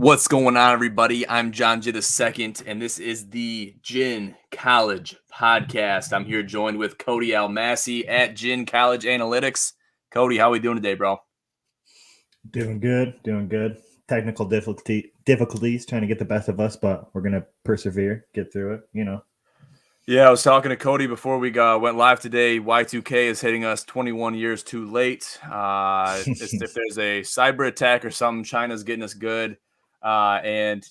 What's going on, everybody? I'm John J. the Second, and this is the Gin College Podcast. I'm here joined with Cody Almasi at Gin College Analytics. Cody, how are we doing today, bro? Doing good. Technical difficulties trying to get the best of us, but we're gonna persevere, get through it. Yeah, I was talking to Cody before we went live today. Y2K is hitting us 21 years too late. If there's a cyber attack or something, China's getting us good. And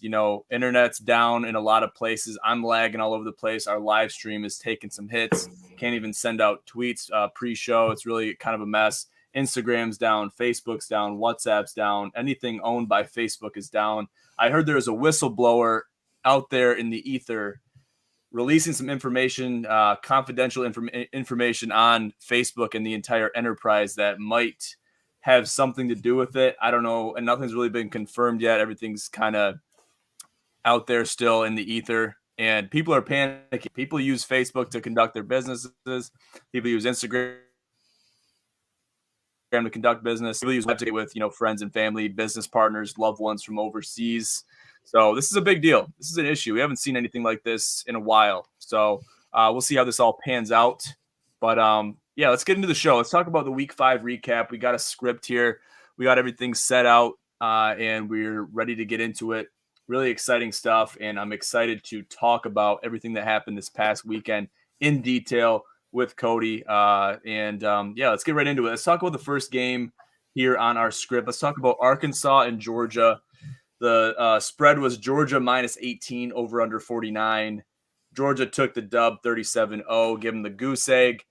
internet's down in a lot of places. I'm lagging all over the place. Our live stream is taking some hits. Can't even send out tweets pre-show. It's really kind of a mess. Instagram's down, Facebook's down, WhatsApp's down. Anything owned by Facebook is down. I heard there is a whistleblower out there in the ether releasing some information, confidential information on Facebook and the entire enterprise that might have something to do with it. I don't know. And nothing's really been confirmed yet. Everything's kind of out there still in the ether. And people are panicking. People use Facebook to conduct their businesses. People use Instagram to conduct business. People use website with, friends and family, business partners, loved ones from overseas. So this is a big deal. This is an issue. We haven't seen anything like this in a while. So we'll see how this all pans out. But let's get into the show. Let's talk about the Week 5 recap. We got a script here. We got everything set out, and we're ready to get into it. Really exciting stuff, and I'm excited to talk about everything that happened this past weekend in detail with Cody. Let's get right into it. Let's talk about the first game here on our script. Let's talk about Arkansas and Georgia. The spread was Georgia minus 18, over under 49. Georgia took the dub 37-0, give them the goose egg.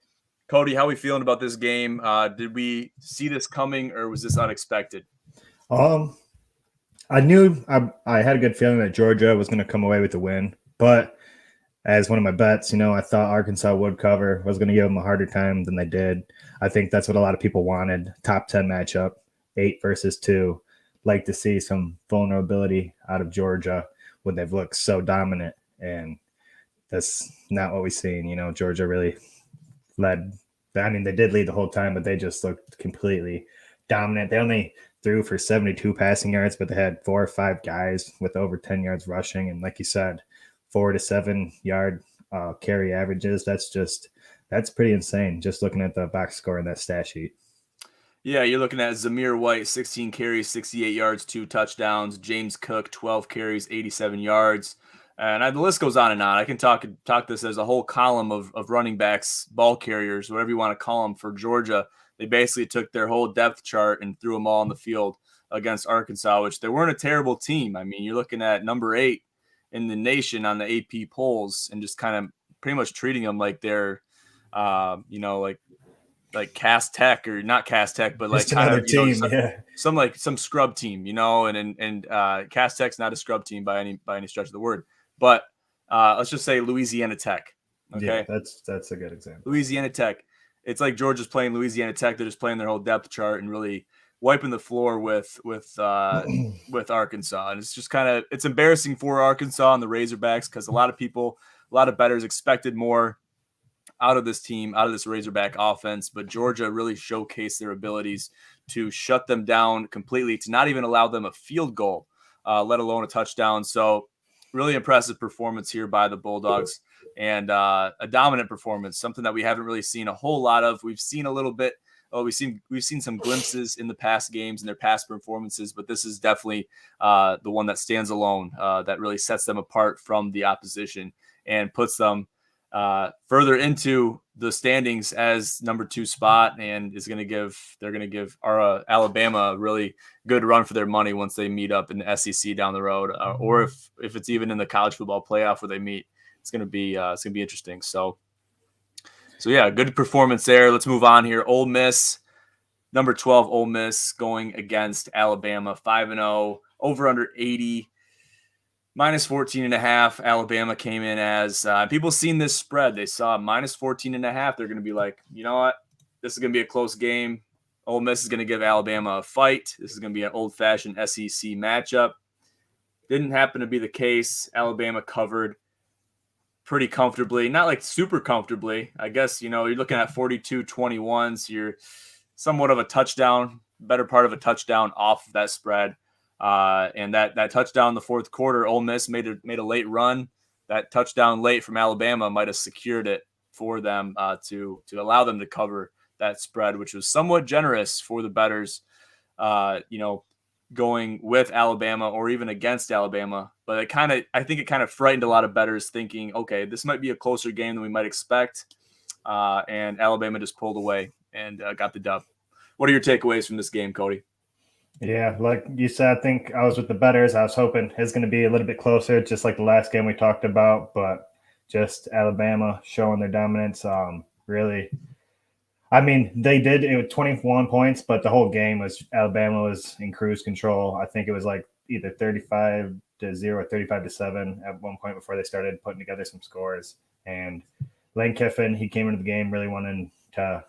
Cody, how are we feeling about this game? Did we see this coming, or was this unexpected? I knew I had a good feeling that Georgia was going to come away with the win, but as one of my bets, I thought Arkansas would cover, was going to give them a harder time than they did. I think that's what a lot of people wanted. Top 10 matchup, 8 versus 2. Like to see some vulnerability out of Georgia when they've looked so dominant, and that's not what we've seen. Georgia really led. I mean, they did lead the whole time, but they just looked completely dominant. They only threw for 72 passing yards, but they had 4 or 5 guys with over 10 yards rushing, and like you said, 4 to 7 yard carry averages. That's pretty insane. Just looking at the box score in that stat sheet. Yeah, you're looking at Zamir White, 16 carries, 68 yards, 2 touchdowns. James Cook, 12 carries, 87 yards. And the list goes on and on. I can talk this as a whole column of running backs, ball carriers, whatever you want to call them for Georgia. They basically took their whole depth chart and threw them all on the field against Arkansas, which they weren't a terrible team. I mean, you're looking at number 8 in the nation on the AP polls and just kind of pretty much treating them like they're, like Cass Tech, or not Cass Tech, but like kind of team, some scrub team, and Cass Tech's not a scrub team by any stretch of the word, but let's just say Louisiana Tech. Okay, yeah, that's a good example. Louisiana Tech. It's like Georgia's playing Louisiana Tech. They're just playing their whole depth chart and really wiping the floor with Arkansas, and it's just it's embarrassing for Arkansas and the Razorbacks because a lot of bettors expected more out of this team, out of this Razorback offense, but Georgia really showcased their abilities to shut them down completely, to not even allow them a field goal, let alone a touchdown. So really impressive performance here by the Bulldogs, and a dominant performance, something that we haven't really seen a whole lot of. We've seen a little bit. We've seen some glimpses in the past games and their past performances, but this is definitely the one that stands alone, that really sets them apart from the opposition and puts them further into the standings as number 2 spot, and they're going to give our Alabama a really good run for their money once they meet up in the SEC down the road, or if it's even in the college football playoff where they meet. It's going to be interesting. So yeah, good performance there. Let's move on here. Ole Miss, number 12 Ole Miss going against Alabama, 5-0, over under 80. Minus 14.5. Alabama came in as people seen this spread. They saw minus 14.5. They're going to be like, you know what? This is going to be a close game. Ole Miss is going to give Alabama a fight. This is going to be an old-fashioned SEC matchup. Didn't happen to be the case. Alabama covered pretty comfortably. Not like super comfortably. I guess, you're looking at 42-21. So you're somewhat of a touchdown, better part of a touchdown off of that spread. And that touchdown in the fourth quarter, Ole Miss made a late run. That touchdown late from Alabama might have secured it for them to allow them to cover that spread, which was somewhat generous for the bettors, going with Alabama or even against Alabama. But I think it kind of frightened a lot of bettors, thinking, okay, this might be a closer game than we might expect. And Alabama just pulled away and got the dub. What are your takeaways from this game, Cody? Yeah, like you said, I think I was with the bettors. I was hoping it's going to be a little bit closer, just like the last game we talked about, but just Alabama showing their dominance. Really, I mean, they did it with 21 points, but the whole game was Alabama was in cruise control. I think it was like either 35-0 or 35-7 at one point before they started putting together some scores. And Lane Kiffin, he came into the game really wanting to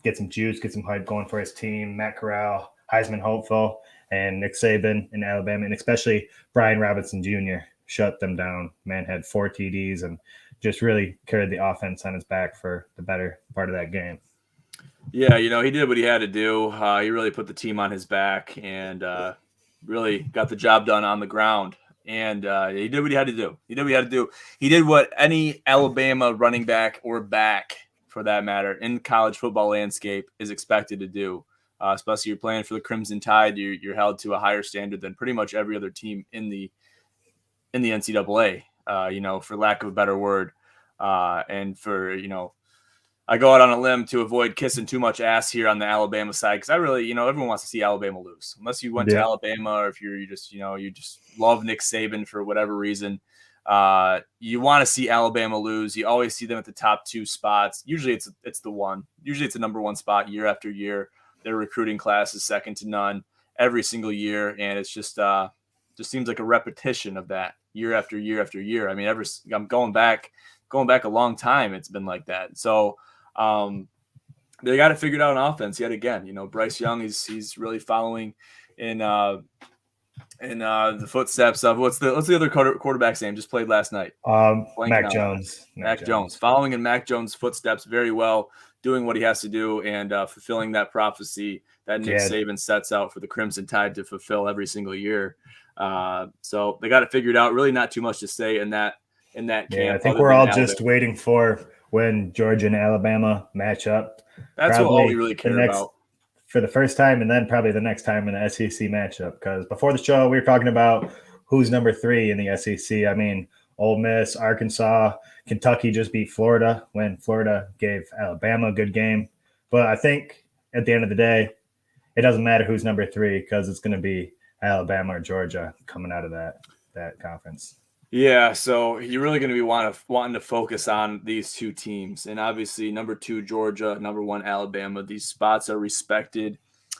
get some juice, get some hype going for his team. Matt Corral, Heisman hopeful, and Nick Saban in Alabama, and especially Brian Robinson Jr. shut them down. Man had 4 TDs and just really carried the offense on his back for the better part of that game. Yeah, he did what he had to do. He really put the team on his back and really got the job done on the ground. And he did what he had to do. He did what any Alabama running back or back, for that matter, in college football landscape is expected to do. Especially you're playing for the Crimson Tide, you're held to a higher standard than pretty much every other team in the NCAA. For lack of a better word, and for I go out on a limb to avoid kissing too much ass here on the Alabama side because I really, everyone wants to see Alabama lose. Unless you went to Alabama or if you just love Nick Saban for whatever reason, you want to see Alabama lose. You always see them at the top 2 spots. Usually it's the one. Usually it's the number 1 spot year after year. Their recruiting class is second to none every single year, and it's just seems like a repetition of that year after year after year. I mean, I'm going back a long time. It's been like that. So they got it figured out on offense yet again. Bryce Young, he's really following in the footsteps of what's the other quarterback's name? Just played last night. Mac Jones. Mac Jones, following in Mac Jones' footsteps very well, doing what he has to do and fulfilling that prophecy that Nick Saban sets out for the Crimson Tide to fulfill every single year. So they got it figured out. Really, not too much to say in that camp. Yeah, I think we're all just waiting for when Georgia and Alabama match up. That's all we really care about. For the first time, and then probably the next time in the SEC matchup. Because before the show, we were talking about who's number 3 in the SEC. I mean, Ole Miss, Arkansas, Kentucky just beat Florida when Florida gave Alabama a good game. But I think at the end of the day, it doesn't matter who's number 3 because it's going to be Alabama or Georgia coming out of that conference. Yeah, so you're really going to be wanting to focus on these 2 teams. And obviously, number 2, Georgia, number 1, Alabama. These spots are respected,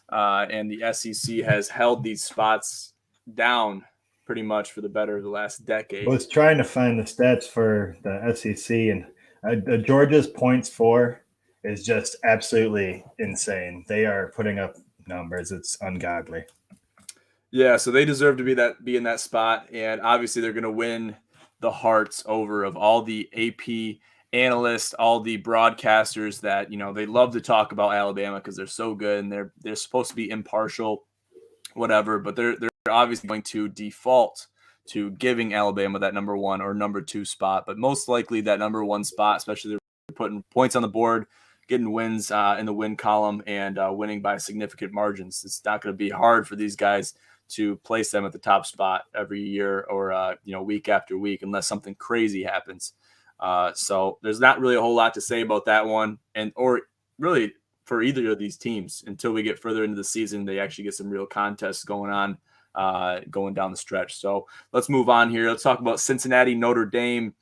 and the SEC has held these spots down pretty much for the better of the last decade. I was trying to find the stats for the SEC, and Georgia's points for is just absolutely insane. They are putting up numbers. It's ungodly. Yeah, so they deserve to be in that spot, and obviously they're going to win the hearts over of all the AP analysts, all the broadcasters that they love to talk about Alabama because they're so good and they're supposed to be impartial, whatever. But they're obviously going to default to giving Alabama that number 1 or number 2 spot, but most likely that number 1 spot, especially they're putting points on the board, getting wins in the win column, and winning by significant margins. It's not going to be hard for these guys to place them at the top spot every year or week after week unless something crazy happens. So there's not really a whole lot to say about that one, or really for either of these teams until we get further into the season. They actually get some real contests going on going down the stretch. So let's move on here. Let's talk about Cincinnati, Notre Dame.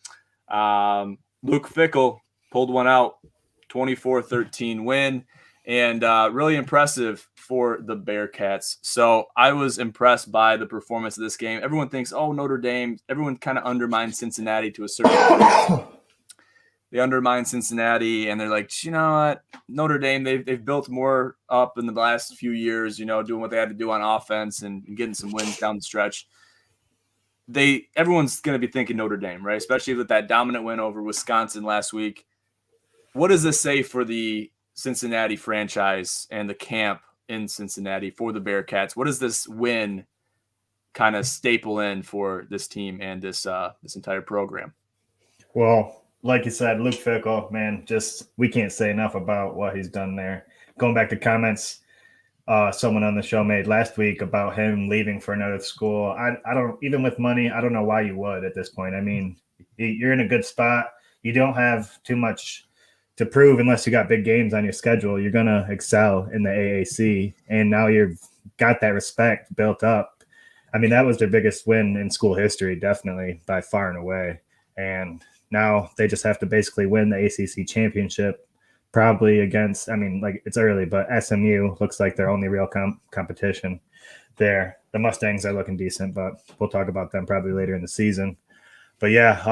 Luke Fickell pulled one out, 24-13 win. And really impressive for the Bearcats. So I was impressed by the performance of this game. Everyone thinks, Notre Dame. Everyone kind of undermines Cincinnati to a certain extent. They undermine Cincinnati, and they're like, you know what? Notre Dame, they've built more up in the last few years, doing what they had to do on offense and getting some wins down the stretch. Everyone's going to be thinking Notre Dame, right? Especially with that dominant win over Wisconsin last week. What does this say for the Cincinnati franchise and the camp in Cincinnati for the Bearcats? What does this win kind of staple in for this team and this entire program. Well, like you said, Luke Fickell, man, just we can't say enough about what he's done there. Going back to comments someone on the show made last week about him leaving for another school. I don't, even with money, I don't know why you would at this point. I mean, you're in a good spot. You don't have too much to prove unless you got big games on your schedule. You're going to excel in the AAC. And now you've got that respect built up. I mean, that was their biggest win in school history, definitely by far and away. And now they just have to basically win the ACC championship, probably against, I mean, like it's early, but SMU looks like their only real competition there. The Mustangs are looking decent, but we'll talk about them probably later in the season. But yeah,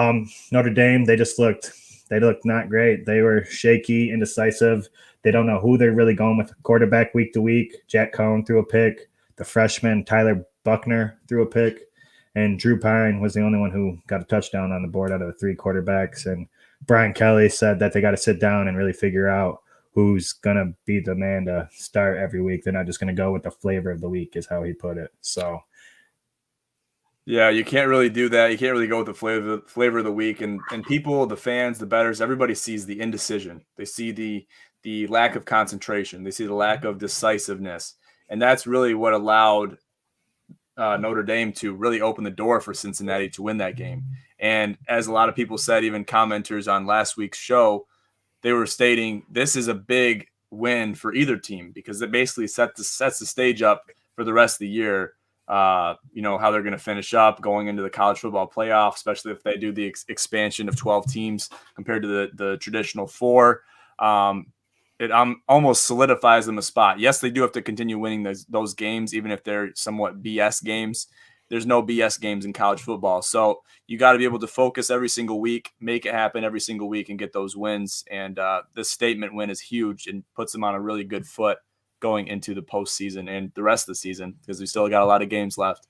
Notre Dame, they looked not great. They were shaky, indecisive. They don't know who they're really going with quarterback week to week. Jack Cohn threw a pick. The freshman Tyler Buckner threw a pick. And Drew Pine was the only one who got a touchdown on the board out of the 3 quarterbacks. And Brian Kelly said that they got to sit down and really figure out who's going to be the man to start every week. They're not just going to go with the flavor of the week is how he put it. So, yeah, you can't really do that. You can't really go with the flavor of the week. And people, the fans, the bettors, everybody sees the indecision. They see the lack of concentration. They see the lack of decisiveness. And that's really what allowed Notre Dame to really open the door for Cincinnati to win that game. And as a lot of people said, even commenters on last week's show, they were stating this is a big win for either team because it basically sets the stage up for the rest of the year. How they're going to finish up going into the college football playoff, especially if they do the expansion of 12 teams compared to the traditional 4. It almost solidifies them a spot. Yes, they do have to continue winning those games, even if they're somewhat BS games. There's no BS games in college football. So you got to be able to focus every single week, make it happen every single week, and get those wins. And this statement win is huge and puts them on a really good foot going into the postseason and the rest of the season because we still got a lot of games left.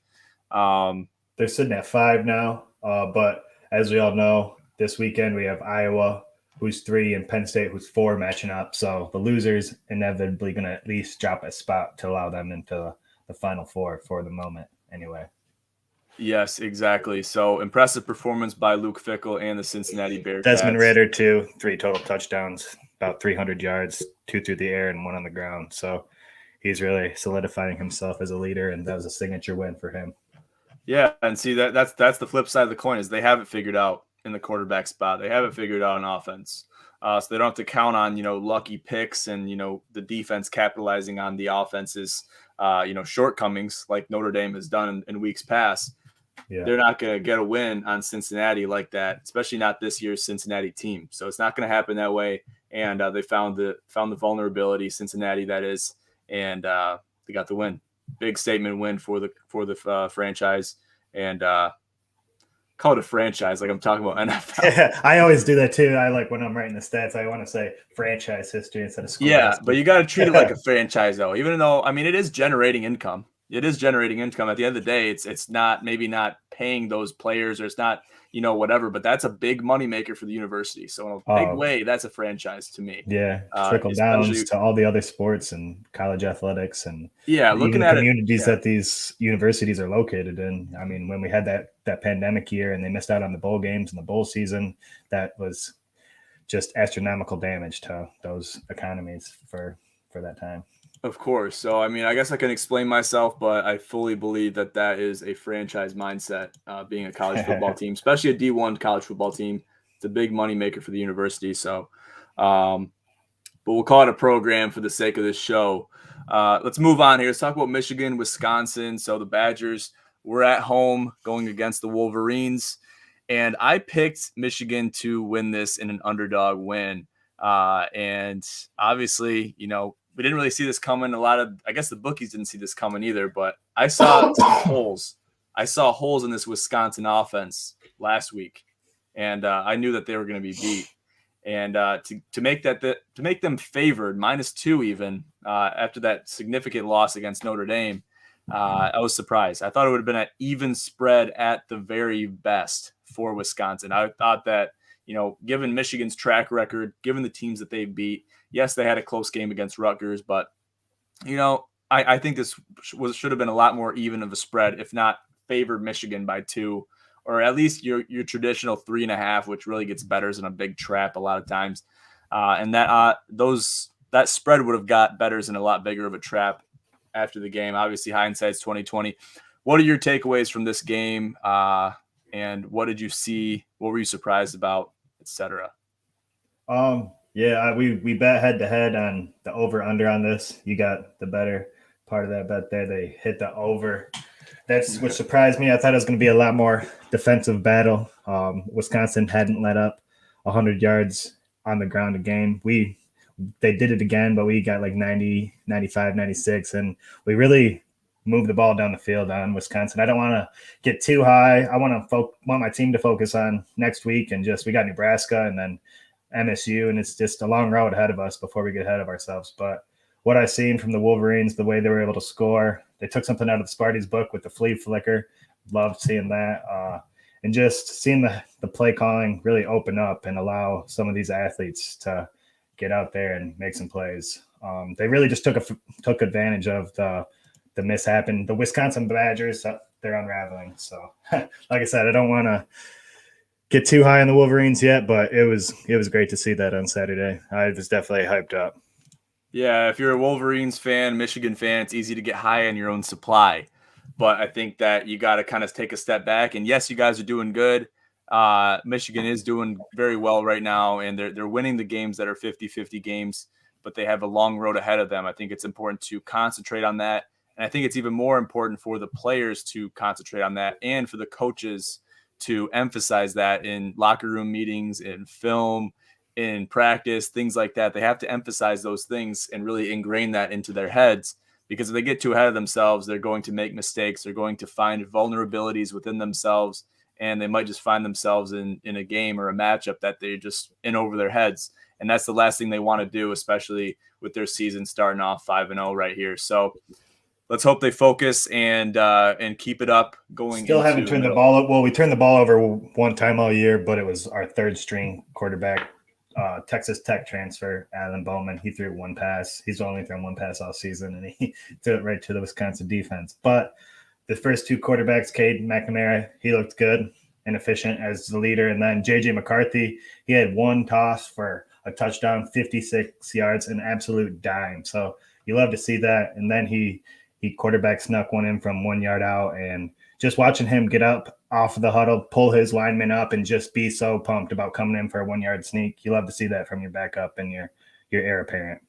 They're sitting at 5 now. But as we all know, this weekend we have Iowa, who's 3, and Penn State, who's 4, matching up. So the losers inevitably going to at least drop a spot to allow them into the Final Four for the moment anyway. Yes, exactly. So impressive performance by Luke Fickell and the Cincinnati Bearcats. Desmond Ridder, too, 3 total touchdowns, about 300 yards, 2 through the air and 1 on the ground. So he's really solidifying himself as a leader, and that was a signature win for him. Yeah, and see that's the flip side of the coin is they have it figured out in the quarterback spot. They have it figured out on offense. So they don't have to count on, lucky picks and, the defense capitalizing on the offense's, shortcomings like Notre Dame has done in weeks past. Yeah. They're not going to get a win on Cincinnati like that, especially not this year's Cincinnati team. So it's not going to happen that way. And they found the vulnerability, Cincinnati, that is, and they got the win. Big statement win for the franchise, and call it a franchise like I'm talking about NFL. Yeah, I always do that too. I like when I'm writing the stats, I want to say franchise history instead of school. Yeah, history. But you got to treat it like a franchise though, even though it is generating income. It is generating income. At the end of the day, it's not paying those players or it's not, whatever, but that's a big money maker for the university. So in a big way, that's a franchise to me. Yeah. Trickle downs to all the other sports and college athletics and looking at communities that these universities are located in. I mean, when we had that pandemic year and they missed out on the bowl games and the bowl season, that was just astronomical damage to those economies for that time. Of course. So, I guess I can explain myself, but I fully believe that is a franchise mindset, being a college football team, especially a D1 college football team. It's a big money maker for the university. So, but we'll call it a program for the sake of this show. Let's move on here. Let's talk about Michigan, Wisconsin. So the Badgers were at home going against the Wolverines, and I picked Michigan to win this in an underdog win. And obviously, we didn't really see this coming. I guess the bookies didn't see this coming either, but I saw some holes. I saw holes in this Wisconsin offense last week, and I knew that they were going to be beat. And to make them favored -2 even after that significant loss against Notre Dame, I was surprised. I thought it would have been an even spread at the very best for Wisconsin. I thought that, given Michigan's track record, given the teams that they beat, yes, they had a close game against Rutgers, but, I think this should have been a lot more even of a spread, if not favored Michigan by 2, or at least your traditional 3.5, which really gets bettors in a big trap a lot of times. And that spread would have got bettors in a lot bigger of a trap after the game. Obviously, hindsight's 2020. What are your takeaways from this game? And what did you see? What were you surprised about, etc.? Yeah, we bet head to head on the over under on this. You got the better part of that bet there. They hit the over. That's what surprised me. I thought it was going to be a lot more defensive battle. Wisconsin hadn't let up 100 yards on the ground a game. They did it again, but we got like 90, 95, 96, and we really moved the ball down the field on Wisconsin. I don't want to get too high. I want my team to focus on next week, and we got Nebraska and then MSU, and it's just a long road ahead of us before we get ahead of ourselves. But what I've seen from the Wolverines, the way they were able to score, they took something out of the Sparty's book with the flea flicker. Loved seeing that. And just seeing the play calling really open up and allow some of these athletes to get out there and make some plays. They really just took advantage of the mishap, and the Wisconsin Badgers, they're unraveling. So like I said, I don't want to get too high on the Wolverines yet, but it was great to see that on Saturday. I was definitely hyped up. Yeah, if you're a Wolverines fan, Michigan fan, it's easy to get high on your own supply. But I think that you got to kind of take a step back. And yes, you guys are doing good. Michigan is doing very well right now, and they're winning the games that are 50-50 games, but they have a long road ahead of them. I think it's important to concentrate on that. And I think it's even more important for the players to concentrate on that, and for the coaches to emphasize that in locker room meetings, in film, in practice, things like that. They have to emphasize those things and really ingrain that into their heads, because if they get too ahead of themselves, they're going to make mistakes. They're going to find vulnerabilities within themselves, and they might just find themselves in a game or a matchup that they're just in over their heads. And that's the last thing they want to do, especially with their season starting off 5-0 right here. So let's hope they focus and keep it up going. Still haven't turned the ball up. Well, we turned the ball over one time all year, but it was our third string quarterback, Texas Tech transfer, Alan Bowman. He threw one pass. He's only thrown one pass all season, and he threw it right to the Wisconsin defense. But the first two quarterbacks, Cade McNamara, he looked good and efficient as the leader. And then J.J. McCarthy, he had one toss for a touchdown, 56 yards, an absolute dime. So you love to see that. And then he quarterback snuck one in from 1 yard out, and just watching him get up off of the huddle, pull his lineman up, and just be so pumped about coming in for a 1 yard sneak. You love to see that from your backup and your heir apparent.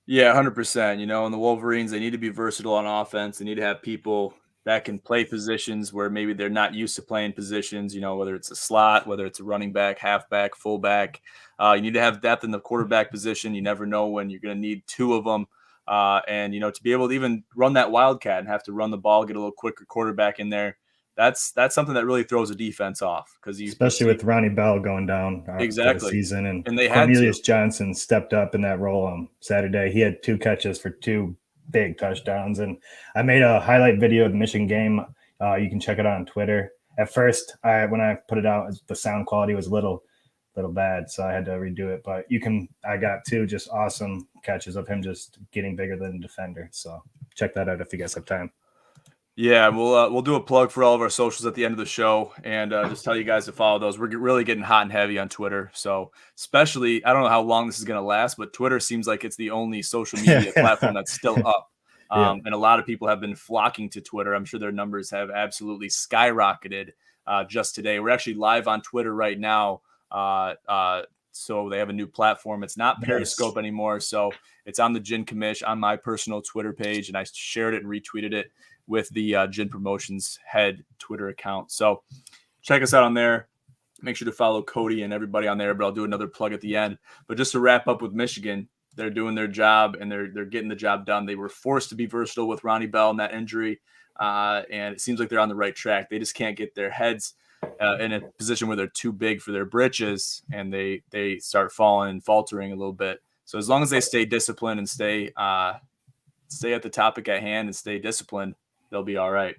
Yeah, 100%. And the Wolverines, they need to be versatile on offense. They need to have people that can play positions where maybe they're not used to playing positions, whether it's a slot, whether it's a running back, halfback, fullback. You need to have depth in the quarterback position. You never know when you're going to need two of them. And to be able to even run that wildcat and have to run the ball, get a little quicker quarterback in there, that's something that really throws a defense off, because especially with Ronnie Bell going down exactly for the season, and they Cornelius Johnson stepped up in that role on Saturday. He had 2 catches for 2 big touchdowns, and I made a highlight video of the Michigan game. You can check it out on Twitter. At first, when I put it out, the sound quality was a little bad, so I had to redo it. But I got 2 just awesome catches of him just getting bigger than a defender. So check that out if you guys have time. Yeah, we'll do a plug for all of our socials at the end of the show, and just tell you guys to follow those. We're really getting hot and heavy on Twitter. So especially, I don't know how long this is going to last, but Twitter seems like it's the only social media platform that's still up. And a lot of people have been flocking to Twitter. I'm sure their numbers have absolutely skyrocketed just today. We're actually live on Twitter right now. So they have a new platform. It's not Periscope anymore. So it's on the Gin Commish on my personal Twitter page. And I shared it and retweeted it with the Gin Promotions head Twitter account. So check us out on there. Make sure to follow Cody and everybody on there, but I'll do another plug at the end. But just to wrap up with Michigan, they're doing their job, and they're getting the job done. They were forced to be versatile with Ronnie Bell and that injury. And it seems like they're on the right track. They just can't get their heads in a position where they're too big for their britches, and they start faltering a little bit. So as long as they stay disciplined and stay at the topic at hand and stay disciplined, they'll be all right.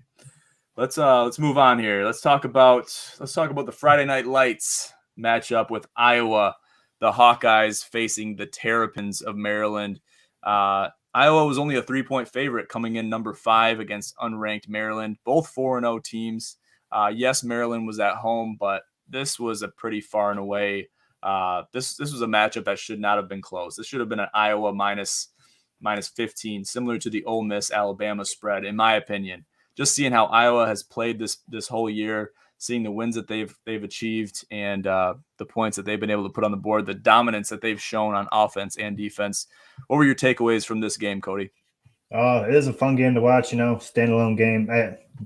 Let's move on here. Let's talk about the Friday Night Lights matchup with Iowa, the Hawkeyes facing the Terrapins of Maryland. Iowa was only a 3-point favorite coming in number 5 against unranked Maryland, both 4-0 teams. Yes, Maryland was at home, but this was a pretty far and away. This was a matchup that should not have been close. This should have been an Iowa minus 15, similar to the Ole Miss Alabama spread, in my opinion. Just seeing how Iowa has played this whole year, seeing the wins that they've achieved, and the points that they've been able to put on the board, the dominance that they've shown on offense and defense. What were your takeaways from this game, Cody? Oh, it is a fun game to watch. Standalone game.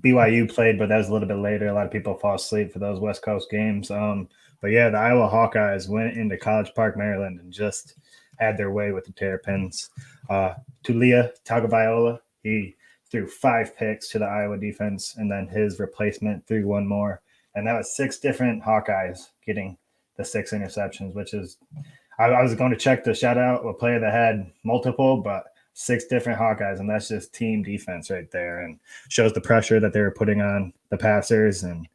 BYU played, but that was a little bit later. A lot of people fall asleep for those West Coast games. But yeah, the Iowa Hawkeyes went into College Park, Maryland, and just had their way with the Terrapins. Tulia Tagovailoa, he threw 5 picks to the Iowa defense, and then his replacement threw 1 more. And that was 6 different Hawkeyes getting the 6 interceptions, which is – I was going to check the shout-out, a player that had multiple, but 6 different Hawkeyes, and that's just team defense right there, and shows the pressure that they were putting on the passers. And,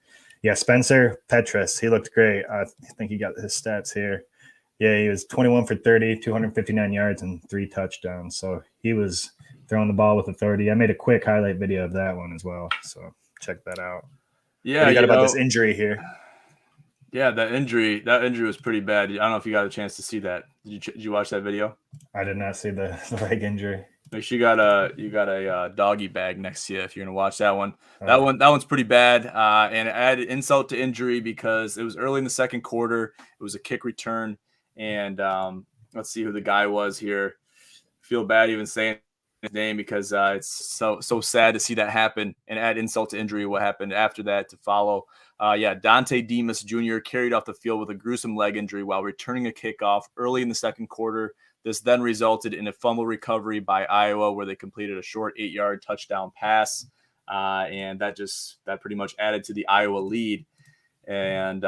yeah, Spencer Petras, he looked great. I think he got his stats here. Yeah, he was 21 for 30, 259 yards, and 3 touchdowns. So he was throwing the ball with authority. I made a quick highlight video of that one as well, so check that out. Yeah, what do you got about this injury here? Yeah, that injury was pretty bad. I don't know if you got a chance to see that. Did you watch that video? I did not see the leg injury. Make sure you got a doggy bag next to you if you're gonna watch that one. That one's pretty bad, and it added insult to injury because it was early in the second quarter. It was a kick return, and let's see who the guy was here. Feel bad even saying his name because it's so sad to see that happen and add insult to injury. What happened after that to follow? Dante Demas Jr. carried off the field with a gruesome leg injury while returning a kickoff early in the second quarter. This then resulted in a fumble recovery by Iowa where they completed a short 8-yard touchdown pass. And that pretty much added to the Iowa lead. And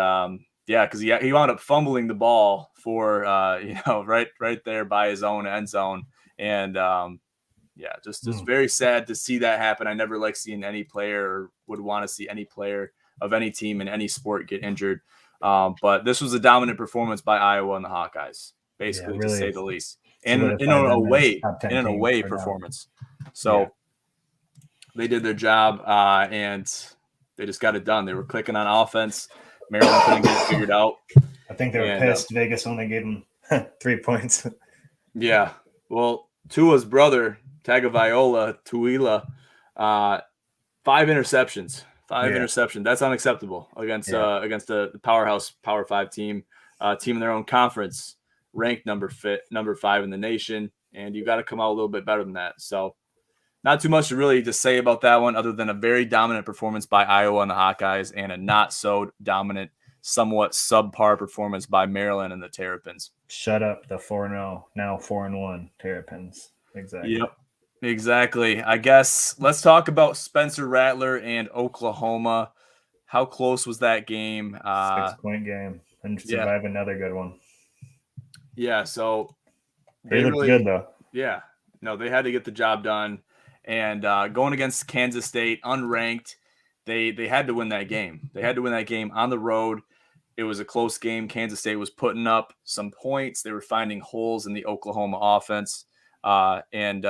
because he wound up fumbling the ball for, right there by his own end zone. And just very sad to see that happen. I never like seeing any player or would want to see any player of any team in any sport get injured. But this was a dominant performance by Iowa and the Hawkeyes, basically, really, to say the least. And in an away performance. So they did their job and they just got it done. They were clicking on offense. Maryland couldn't get it figured out. I think they were pissed. Vegas only gave them 3 points. Yeah. Well, Tua's brother, Tuila, 5 interceptions. 5 interceptions. That's unacceptable against the powerhouse Power 5 team in their own conference, ranked number 5 in the nation, and you got to come out a little bit better than that. So, not too much to really to say about that one, other than a very dominant performance by Iowa and the Hawkeyes, and a not so dominant, somewhat subpar performance by Maryland and the Terrapins. Shut up, the 4-0, now 4-1 Terrapins. Exactly. Yep. Exactly. I guess let's talk about Spencer Rattler and Oklahoma. How close was that game? 6-point game, and survive another good one. Yeah, so they looked good though. Yeah, no, they had to get the job done, and going against Kansas State, unranked, they had to win that game. They had to win that game on the road. It was a close game. Kansas State was putting up some points. They were finding holes in the Oklahoma offense, and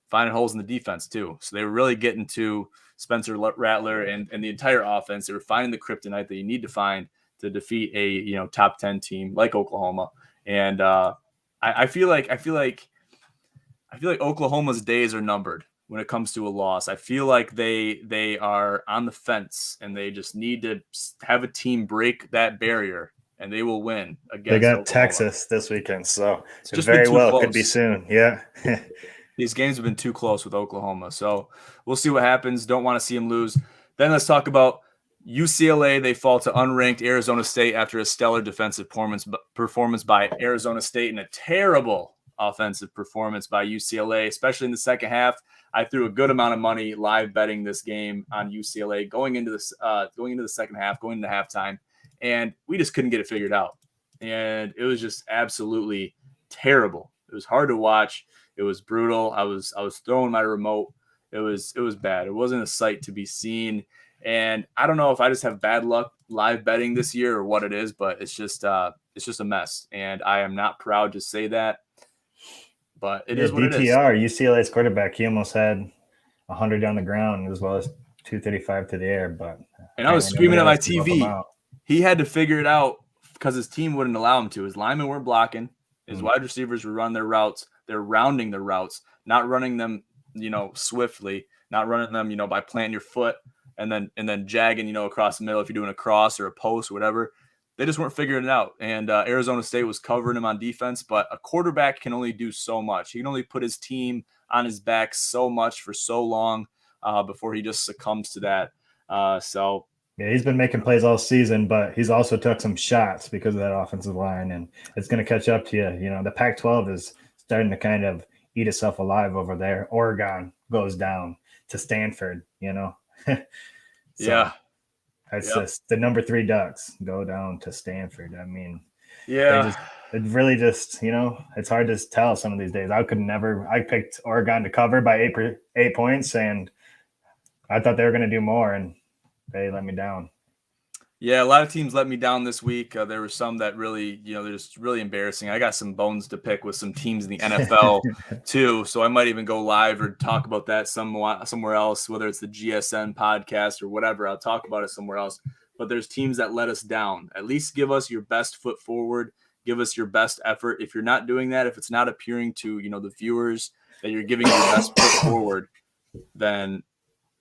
finding holes in the defense too. So they were really getting to Spencer Rattler and the entire offense. They were finding the kryptonite that you need to find to defeat a top 10 team like Oklahoma. And I feel like Oklahoma's days are numbered when it comes to a loss. I feel like they are on the fence and they just need to have a team break that barrier and they will win against. They got Oklahoma. Texas this weekend, so it very well close. Could be soon. Yeah. These games have been too close with Oklahoma, so we'll see what happens. Don't want to see them lose. Then let's talk about UCLA. They fall to unranked Arizona State after a stellar defensive performance by Arizona State and a terrible offensive performance by UCLA, especially in the second half. I threw a good amount of money live betting this game on UCLA going into the second half, going into halftime, and we just couldn't get it figured out. And it was just absolutely terrible. It was hard to watch. It was brutal. I was throwing my remote. It was bad. It wasn't a sight to be seen. And I don't know if I just have bad luck live betting this year or what it is, but it's just a mess. And I am not proud to say that. but it is what DTR, it is. UCLA's quarterback, he almost had 100 on the ground as well as 235 to the air. But and I was screaming at my TV. Out. He had to figure it out because his team wouldn't allow him to. His linemen weren't blocking. His wide receivers were running their routes. They're rounding their routes, not running them, swiftly, not running them, by planting your foot and then jagging, across the middle if you're doing a cross or a post or whatever. They just weren't figuring it out. And Arizona State was covering him on defense, but a quarterback can only do so much. He can only put his team on his back so much for so long before he just succumbs to that. Yeah, he's been making plays all season, but he's also took some shots because of that offensive line, and it's going to catch up to you. The Pac-12 is starting to kind of eat itself alive over there. Oregon goes down to Stanford, Yeah. It's just the number 3 Ducks go down to Stanford. I mean, yeah, it really just, it's hard to tell some of these days. I picked Oregon to cover by 8 points, and I thought they were going to do more, and they let me down. Yeah, a lot of teams let me down this week. There were some that really, they're just really embarrassing. I got some bones to pick with some teams in the NFL too, so I might even go live or talk about that somewhere else, whether it's the GSN podcast or whatever. I'll talk about it somewhere else. But there's teams that let us down. At least give us your best foot forward. Give us your best effort. If you're not doing that, if it's not appearing to the viewers that you're giving your best foot forward, then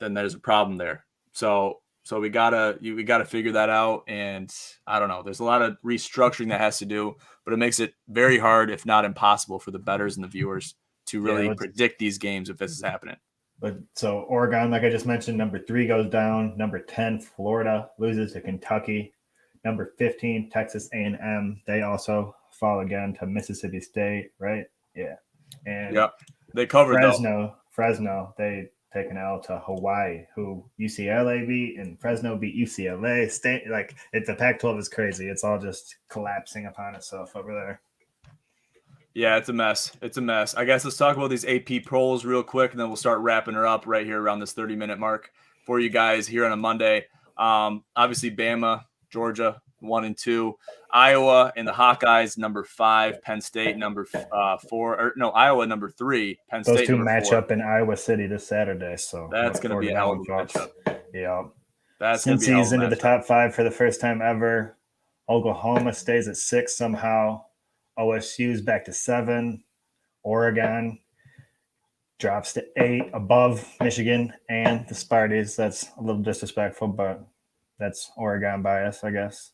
there's a problem there. So we gotta figure that out, and I don't know. There's a lot of restructuring that has to do, but it makes it very hard, if not impossible, for the bettors and the viewers to really predict these games if this is happening. But so Oregon, like I just mentioned, number 3 goes down. Number 10, Florida loses to Kentucky. Number 15, Texas A&M. They also fall again to Mississippi State, right? Yeah, and they covered Fresno. They take an L to Hawaii, who UCLA beat, and Fresno beat UCLA. State, the Pac-12 is crazy. It's all just collapsing upon itself over there. Yeah, it's a mess. I guess let's talk about these AP polls real quick, and then we'll start wrapping her up right here around this 30-minute mark for you guys here on a Monday. Obviously, Bama, Georgia, 1 and 2. Iowa and the Hawkeyes, number 5. Penn State, number 4. Iowa, number 3. Penn State, those two match 4. up in Iowa City this Saturday. So that's going to be a hell of a matchup. Yeah. That's since he's into the top 5 for the first time ever. Oklahoma stays at 6 somehow. OSU's back to 7. Oregon drops to 8 above Michigan and the Sparties. That's a little disrespectful, but that's Oregon bias, I guess.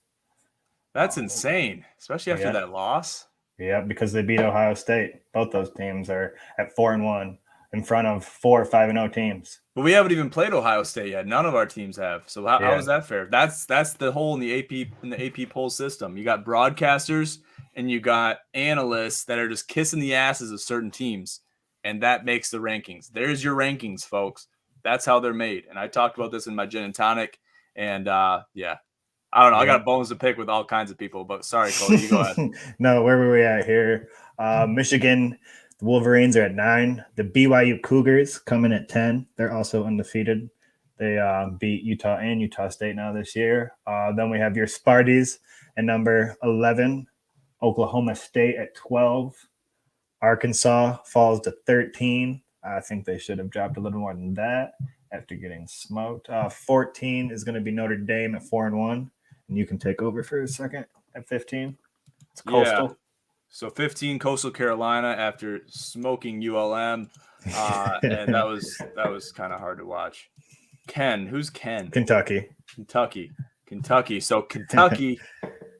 That's insane, especially after that loss. Yeah, because they beat Ohio State. Both ththose teams are at 4-1 in front of 4 5-0 teams. But we haven't even played Ohio State yet. None of our teams have. So how is that fair? That's the hole in the AP poll system. You got broadcasters and you got analysts that are just kissing the asses of certain teams, and that makes the rankings. There's your rankings, folks. That's how they're made. And I talked about this in my gin and tonic, and I don't know. I got bones to pick with all kinds of people, but sorry, Cody, you go ahead. No, where were we at here? Michigan, the Wolverines are at 9. The BYU Cougars come in at 10. They're also undefeated. They beat Utah and Utah State now this year. Then we have your Sparties at number 11. Oklahoma State at 12. Arkansas falls to 13. I think they should have dropped a little more than that after getting smoked. 14 is going to be Notre Dame at 4-1. And you can take over for a second at 15. It's Coastal. Yeah. So 15, Coastal Carolina after smoking ULM. And that was kind of hard to watch. Ken, who's Ken? Kentucky. So Kentucky,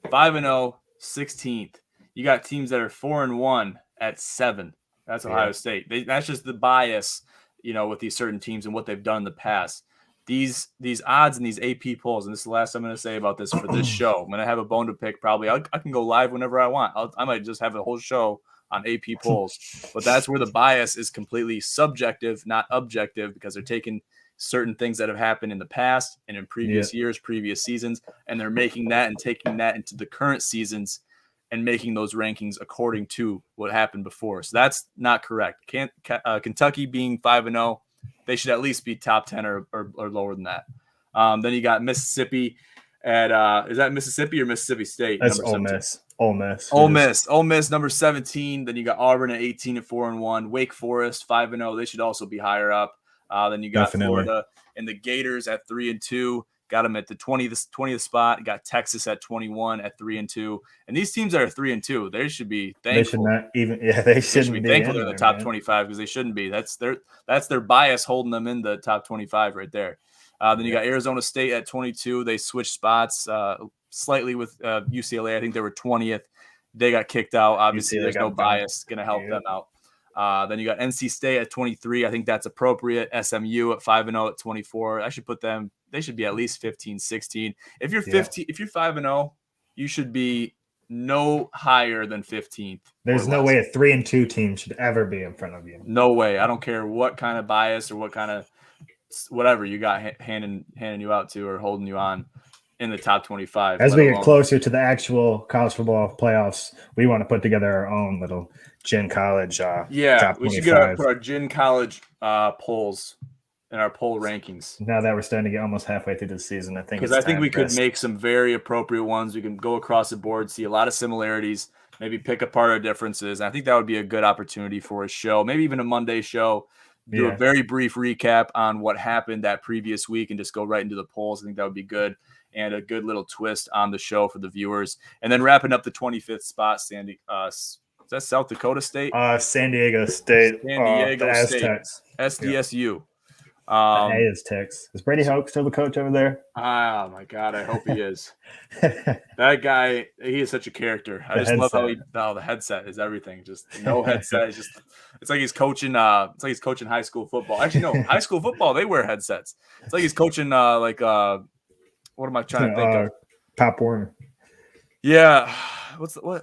5-0, 16th. You got teams that are 4-1 at 7. That's Ohio State. That's just the bias, with these certain teams and what they've done in the past. These odds and these AP polls, and this is the last I'm going to say about this for this show. I'm going to have a bone to pick probably. I can go live whenever I want. I might just have a whole show on AP polls. But that's where the bias is completely subjective, not objective, because they're taking certain things that have happened in the past and in previous years, previous seasons, and they're making that and taking that into the current seasons and making those rankings according to what happened before. So that's not correct. Kentucky being 5-0, they should at least be top 10 or lower than that. Then you got Mississippi at is that Mississippi or Mississippi State? That's Ole Miss. Ole Miss. Ole Miss, number 17. Then you got Auburn at 18 at 4-1. Wake Forest 5-0. They should also be higher up. Then you got Definitely. Florida and the Gators at 3-2. Got them at the 20th spot. Got Texas at 21 at 3-2. And these teams that are 3-2, they should be thankful. They should not even. Yeah, they shouldn't be thankful they're in the top 25 because they shouldn't be. That's their bias holding them in the top 25 right there. Then you got Arizona State at 22. They switched spots slightly with UCLA. I think they were 20th. They got kicked out. Obviously, there's no bias going to help them out. Then you got NC State at 23. I think that's appropriate. SMU at 5-0 at 24. I should put them. They should be at least 15, 16. If you're 15, if you're 5-0, you should be no higher than 15th. There's no way a 3-2 team should ever be in front of you. No way. I don't care what kind of bias or what kind of whatever you got handing you out to or holding you on in the top 25. As we get closer to the actual college football playoffs, we want to put together our own little Gin College top 25. We should put our Gin College polls and our poll rankings. Now that we're starting to get almost halfway through the season, I think we could make some very appropriate ones. We can go across the board, see a lot of similarities, maybe pick apart our differences. And I think that would be a good opportunity for a show, maybe even a Monday show. Do a very brief recap on what happened that previous week and just go right into the polls. I think that would be good and a good little twist on the show for the viewers. And then wrapping up the 25th spot, Sandy. Is that South Dakota State? San Diego State. San Diego State. Aztecs. SDSU. Aztecs. Is Brady Hoke still the coach over there? Oh, my God. I hope he is. That guy, he is such a character. I just love how the headset is everything. Just no headset. It's like he's coaching high school football. Actually, no, high school football, they wear headsets. It's like he's coaching what am I trying to think of? Pop Warner. Yeah.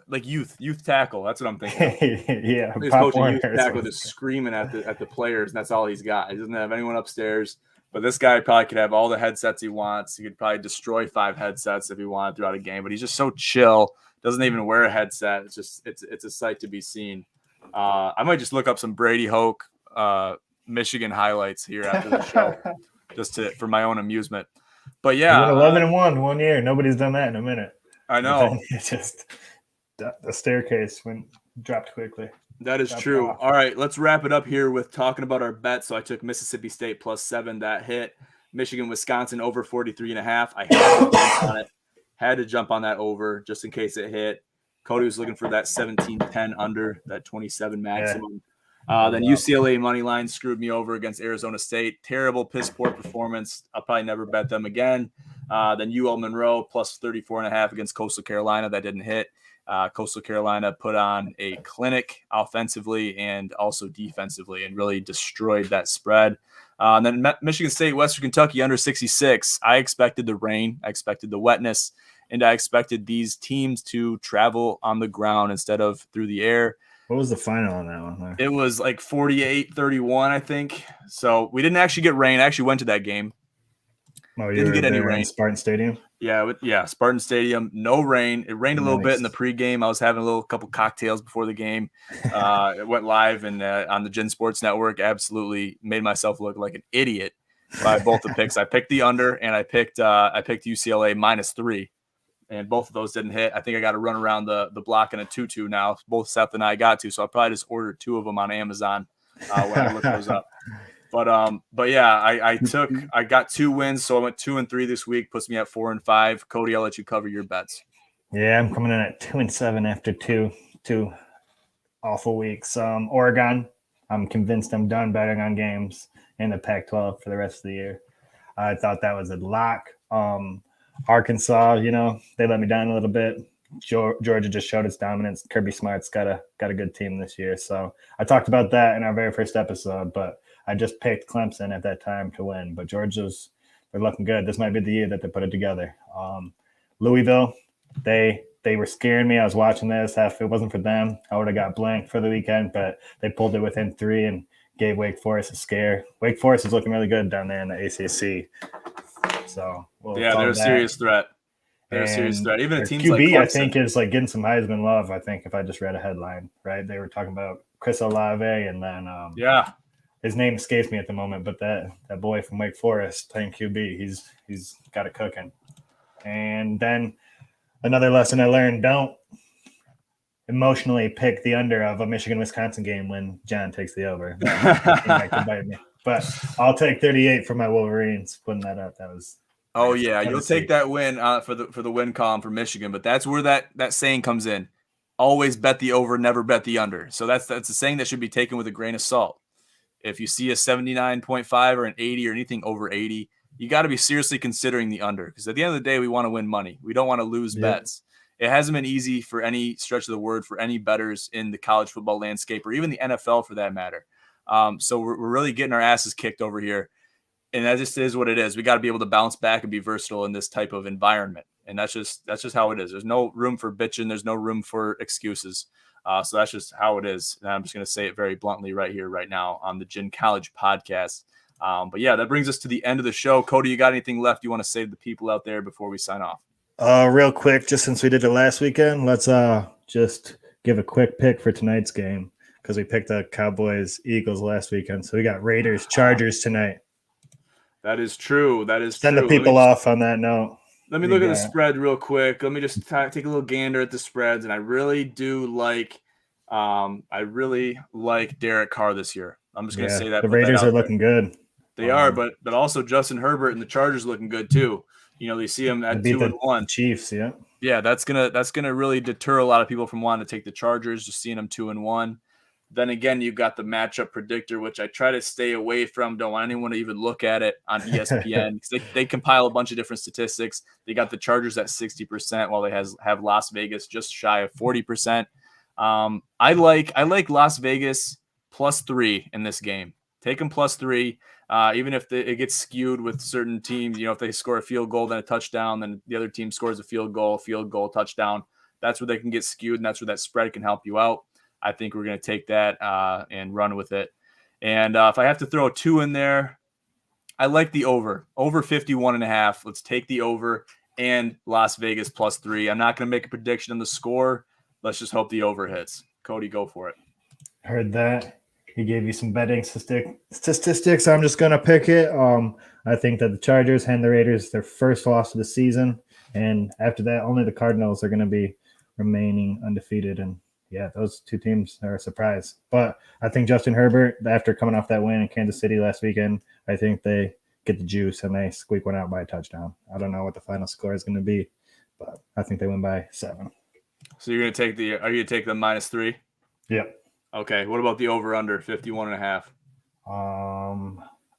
Like youth tackle. That's what I'm thinking. Yeah. He's coaching youth tackle, just screaming at the players, and that's all he's got. He doesn't have anyone upstairs. But this guy probably could have all the headsets he wants. He could probably destroy 5 headsets if he wanted throughout a game. But he's just so chill. Doesn't even wear a headset. It's a sight to be seen. I might just look up some Brady Hoke Michigan highlights here after the show, just for my own amusement. But yeah, 11-1 one year. Nobody's done that in a minute. I know. It's just the staircase dropped quickly. That is true. All right, let's wrap it up here with talking about our bets. So I took Mississippi State +7. That hit. Michigan, Wisconsin over 43.5. I had to jump on it. Had to jump on that over just in case it hit. Cody was looking for that 17-10 under, that 27 maximum. Then UCLA money line screwed me over against Arizona State. Terrible, piss poor performance. I'll probably never bet them again. Then UL Monroe +34.5 against Coastal Carolina. That didn't hit. Coastal Carolina put on a clinic offensively and also defensively and really destroyed that spread. And then Michigan State, Western Kentucky under 66. I expected the rain. I expected the wetness. And I expected these teams to travel on the ground instead of through the air. What was the final on that one? It was like 48-31, I think. So we didn't actually get rain. I actually went to that game. Oh, you didn't get any rain. Spartan Stadium? Yeah, Spartan Stadium. No rain. It rained a little bit in the pregame. I was having a couple cocktails before the game. It went live and on the Gin Sports Network. Absolutely made myself look like an idiot by both the picks. I picked the under and I picked UCLA -3. And both of those didn't hit. I think I got to run around the block in a tutu now. Both Seth and I got to, so I'll probably just order 2 of them on Amazon when I look those up. But yeah, I got 2 wins, so I went 2-3 this week. Puts me at 4-5. Cody, I'll let you cover your bets. Yeah, I'm coming in at 2-7 after two awful weeks. Oregon, I'm convinced I'm done betting on games in the Pac-12 for the rest of the year. I thought that was a lock. Arkansas, they let me down a little bit. Georgia just showed its dominance. Kirby Smart's got a good team this year. So I talked about that in our very first episode, but I just picked Clemson at that time to win. But they're looking good. This might be the year that they put it together. Louisville, they were scaring me. I was watching this. If it wasn't for them, I would have got blanked for the weekend, but they pulled it within 3 and gave Wake Forest a scare. Wake Forest is looking really good down there in the ACC. So they're a serious threat. They're a serious threat. Even a team like QB, Clemson, I think, is like getting some Heisman love. I think if I just read a headline, right? They were talking about Chris Olave, and then his name escapes me at the moment, but that boy from Wake Forest playing QB, he's got it cooking. And then another lesson I learned: don't emotionally pick the under of a Michigan-Wisconsin game when John takes the over. That came back to bite me. But I'll take 38 for my Wolverines. Putting that up, that was. Oh yeah, you'll take that win for the win column for Michigan, but that's where that saying comes in. Always bet the over, never bet the under. So that's a saying that should be taken with a grain of salt. If you see a 79.5 or an 80 or anything over 80, you got to be seriously considering the under, because at the end of the day, we want to win money. We don't want to lose bets. It hasn't been easy for any stretch of the word for any bettors in the college football landscape or even the NFL for that matter. So we're really getting our asses kicked over here. And that just is what it is. We got to be able to bounce back and be versatile in this type of environment. And that's just how it is. There's no room for bitching. There's no room for excuses. So that's just how it is. And I'm just going to say it very bluntly right here, right now on the Gin College podcast. But yeah, that brings us to the end of the show. Cody, you got anything left you want to say to the people out there before we sign off? Real quick, just since we did it last weekend, let's just give a quick pick for tonight's game, because we picked the Cowboys Eagles last weekend. So we got Raiders Chargers tonight. That is true. That is Send true. the people off on that note. Let me look at the spread real quick. Let me just take a little gander at the spreads, and I really do like Derek Carr this year. I'm just going to say that. The Raiders are looking good. They are, but also Justin Herbert and the Chargers looking good too. You know, they see him at 2-1. Chiefs, yeah. Yeah, that's gonna really deter a lot of people from wanting to take the Chargers, just seeing them 2-1. Then again, you've got the matchup predictor, which I try to stay away from. Don't want anyone to even look at it on ESPN because they compile a bunch of different statistics. They got the Chargers at 60%, while they have Las Vegas just shy of 40%. I like Las Vegas +3 in this game. Take them +3. Even if it gets skewed with certain teams, you know, if they score a field goal, then a touchdown, then the other team scores a field goal, touchdown. That's where they can get skewed, and that's where that spread can help you out. I think we're going to take that and run with it. And if I have to throw a 2 in there, I like the over 51.5. Let's take the over and Las Vegas +3. I'm not going to make a prediction on the score. Let's just hope the over hits. Cody, go for it. Heard that. He gave you some betting statistics. I'm just going to pick it. I think that the Chargers hand the Raiders their first loss of the season. And after that, only the Cardinals are going to be remaining undefeated. And yeah, those two teams are a surprise. But I think Justin Herbert, after coming off that win in Kansas City last weekend, I think they get the juice and they squeak one out by a touchdown. I don't know what the final score is going to be, but I think they win by 7. So you're going to take are you going to take the -3? Yep. Okay. What about the over/under 51.5?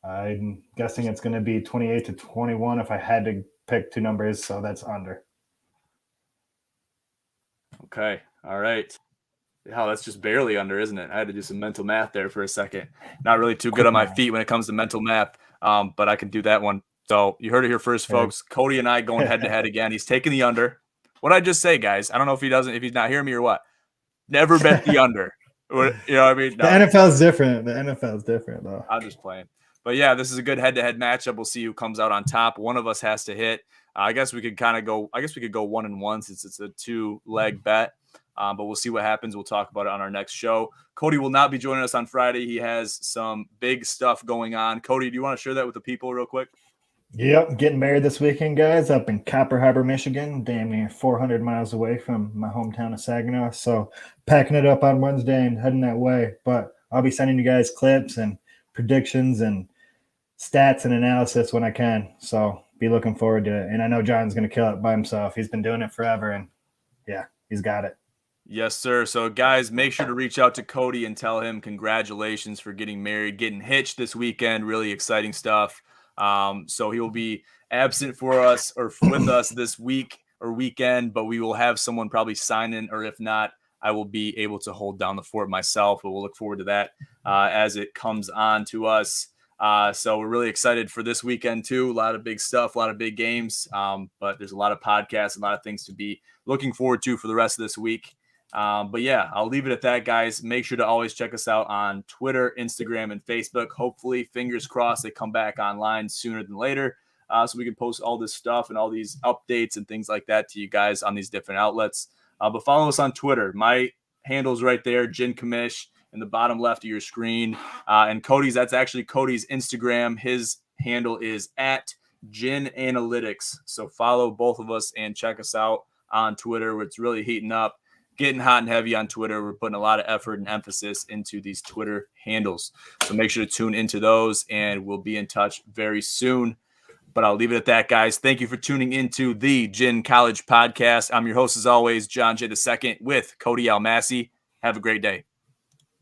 I'm guessing it's going to be 28-21 if I had to pick two numbers, so that's under. Okay. All right. Yeah, that's just barely under, isn't it? I had to do some mental math there for a second. Not really too good on my feet when it comes to mental math, but I can do that one. So you heard it here first, folks. Cody and I going head-to-head again. He's taking the under. What did I just say, guys? I don't know if he's not hearing me or what. Never bet the under. You know what I mean? No. The NFL is different. The NFL is different, though. I'm just playing. But yeah, this is a good head-to-head matchup. We'll see who comes out on top. One of us has to hit. I guess we could go 1-1 since it's a 2-leg bet. But we'll see what happens. We'll talk about it on our next show. Cody will not be joining us on Friday. He has some big stuff going on. Cody, do you want to share that with the people real quick? Yep, getting married this weekend, guys, up in Copper Harbor, Michigan, damn near 400 miles away from my hometown of Saginaw. So packing it up on Wednesday and heading that way. But I'll be sending you guys clips and predictions and stats and analysis when I can. So be looking forward to it. And I know John's going to kill it by himself. He's been doing it forever, and yeah, he's got it. Yes, sir. So, guys, make sure to reach out to Cody and tell him congratulations for getting married, getting hitched this weekend. Really exciting stuff. So he will be absent for us or with us this week or weekend, but we will have someone probably sign in, or if not, I will be able to hold down the fort myself. But we'll look forward to that as it comes on to us. So we're really excited for this weekend too. A lot of big stuff, a lot of big games. But there's a lot of podcasts, a lot of things to be looking forward to for the rest of this week. But yeah, I'll leave it at that, guys. Make sure to always check us out on Twitter, Instagram, and Facebook. Hopefully, fingers crossed, they come back online sooner than later, so we can post all this stuff and all these updates and things like that to you guys on these different outlets. But follow us on Twitter. My handle's right there, Gin Commish, in the bottom left of your screen. And Cody's, that's actually Cody's Instagram. His handle is @GinAnalytics. So follow both of us and check us out on Twitter, where it's really heating up. getting hot and heavy on Twitter. We're putting a lot of effort and emphasis into these Twitter handles. So make sure to tune into those, and we'll be in touch very soon. But I'll leave it at that, guys. Thank you for tuning into the Gin College Podcast. I'm your host, as always, John J. II with Cody Almasi. Have a great day.